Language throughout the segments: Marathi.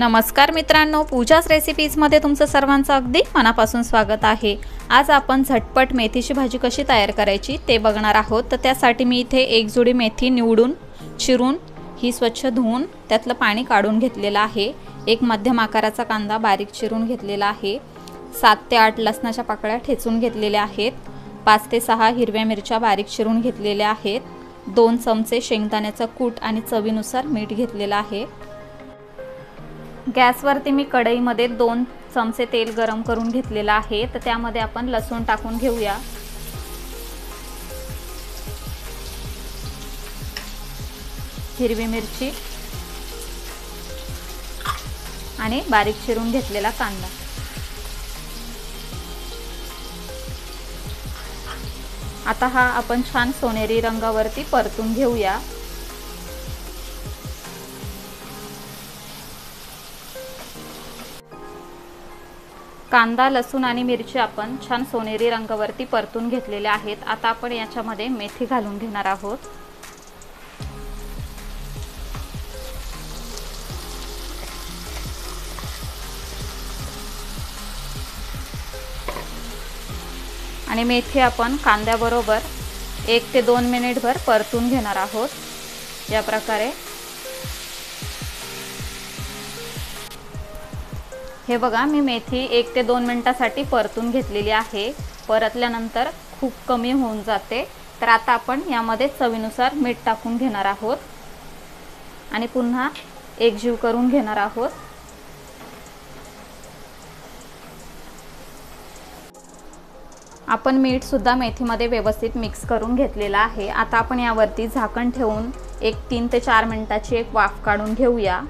नमस्कार मित्रांनो, पूजास रेसिपीजमध्ये तुमचं सर्वांचं अगदी मनापासून स्वागत आहे। आज आपण झटपट मेथीची भाजी कशी तयार करायची ते बघणार आहोत। तर त्यासाठी मी इथे एक जोडी मेथी निवडून चिरून ही स्वच्छ धुवून त्यातलं पाणी काढून घेतलेलं आहे। एक मध्यम आकाराचा कांदा बारीक चिरून घेतलेला आहे। 7 ते 8 लसणाच्या पाकळ्या ठेचून घेतलेल्या आहेत। 5 ते 6 हिरव्या मिरच्या बारीक चिरून घेतलेल्या आहेत। 2 चमचे शेंगदाण्याचा कूट आणि चवीनुसार मीठ घेतलेलं आहे। गॅसवरती मी कढईमध्ये 2 चमचे तेल गरम करून घेतलेलं आहे। तर त्यामध्ये आपण लसूण टाकून घेऊया। हिरवी मिरची आणि बारीक चिरून घेतलेला कांदा। आता हा आपण छान सोनेरी रंगावरती परतून घेऊया। कांदा, लसूण आणि मिरची आपण छान सोनेरी रंगावरती परतून घेतलेले आहेत। आता आपण याच्यामध्ये मेथी घालून घेणार आहोत। आणि मेथी आपण कांद्याबरोबर 1 ते 2 मिनिटभर परतून घेणार आहोत। या प्रकारे हे बघा, मी मेथी 1 ते 2 मिनिटांसाठी परतून घेतलेली आहे। परतल्यानंतर खूप कमी होऊन जाते। तर आता आपण यामध्ये चवीनुसार मीठ टाकून घेणार आहोत आणि पुन्हा एकजीव करून घेणार आहोत। आपण मीठ सुद्धा मेथीमध्ये व्यवस्थित मिक्स करून घेतलेला आहे। आता आपण यावरती झाकण ठेवून 3 ते 4 मिनिटाची एक वाफ काढून घेऊया।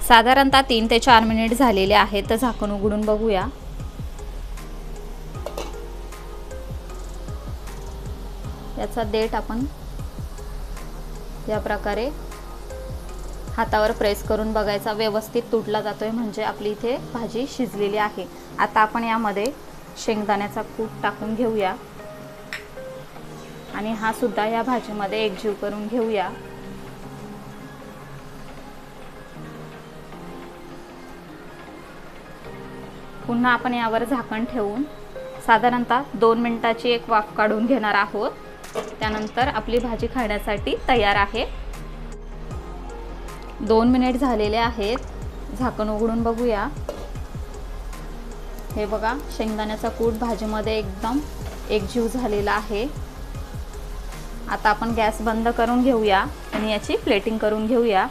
साधारणतः 3 ते 4 मिनिट झालेले आहेत। तर झाकण उघडून बघूया। याचा देठ आपण या प्रकारे हातावर प्रेस करून बघायचा, व्यवस्थित तुटला जातोय म्हणजे आपली इथे भाजी शिजलेली आहे। आता आपण यामध्ये शेंगदाण्याचा कूट टाकून घेऊया आणि हा सुद्धा या भाजीमध्ये एकजीव करून घेऊया। पुन्हा आपण यावर झाकण ठेवून साधारणतः 2 मिनिटाची एक वाफ काढून घेणार आहोत। त्यानंतर आपली भाजी खाण्यासाठी तयार आहे। 2 मिनिट झालेले आहेत। झाकण उघडून बघूया। हे बघा, शेंगदाण्याचा कूट भाजीमध्ये एकदम एकजीव झालेला आहे। आता आपण गॅस बंद करून घेऊया आणि याची प्लेटिंग करून घेऊया।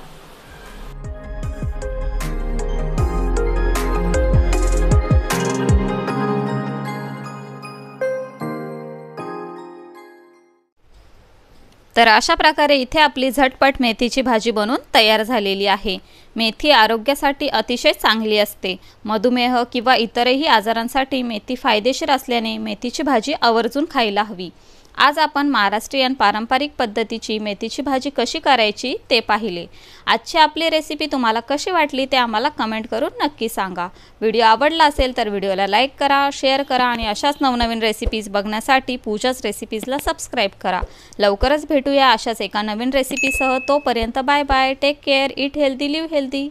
तर अशा प्रकारे इथे आपली झटपट मेथीची भाजी बनून तयार झालेली आहे। मेथी आरोग्यासाठी अतिशय चांगली असते। मधुमेह किंवा इतरही आजारांसाठी मेथी फायदेशीर असल्याने मेथीची भाजी आवर्जून खायला हवी। आज आपण महाराष्ट्रीयन पारंपरिक पद्धतीची मेथीची भाजी कशी करायची ते पाहिले। आजची आपली रेसिपी तुम्हाला कशी वाटली ते आम्हाला कमेंट करून नक्की सांगा। व्हिडिओ आवडला असेल तर व्हिडिओला लाईक करा, शेअर करा आणि अशाच नवनवीन रेसिपीज बघण्यासाठी पूजास रेसिपीजला सबस्क्राईब करा। लवकरच भेटूया अशाच एका नवीन रेसिपीसह। तोपर्यंत bye bye, take care, eat healthy, live healthy.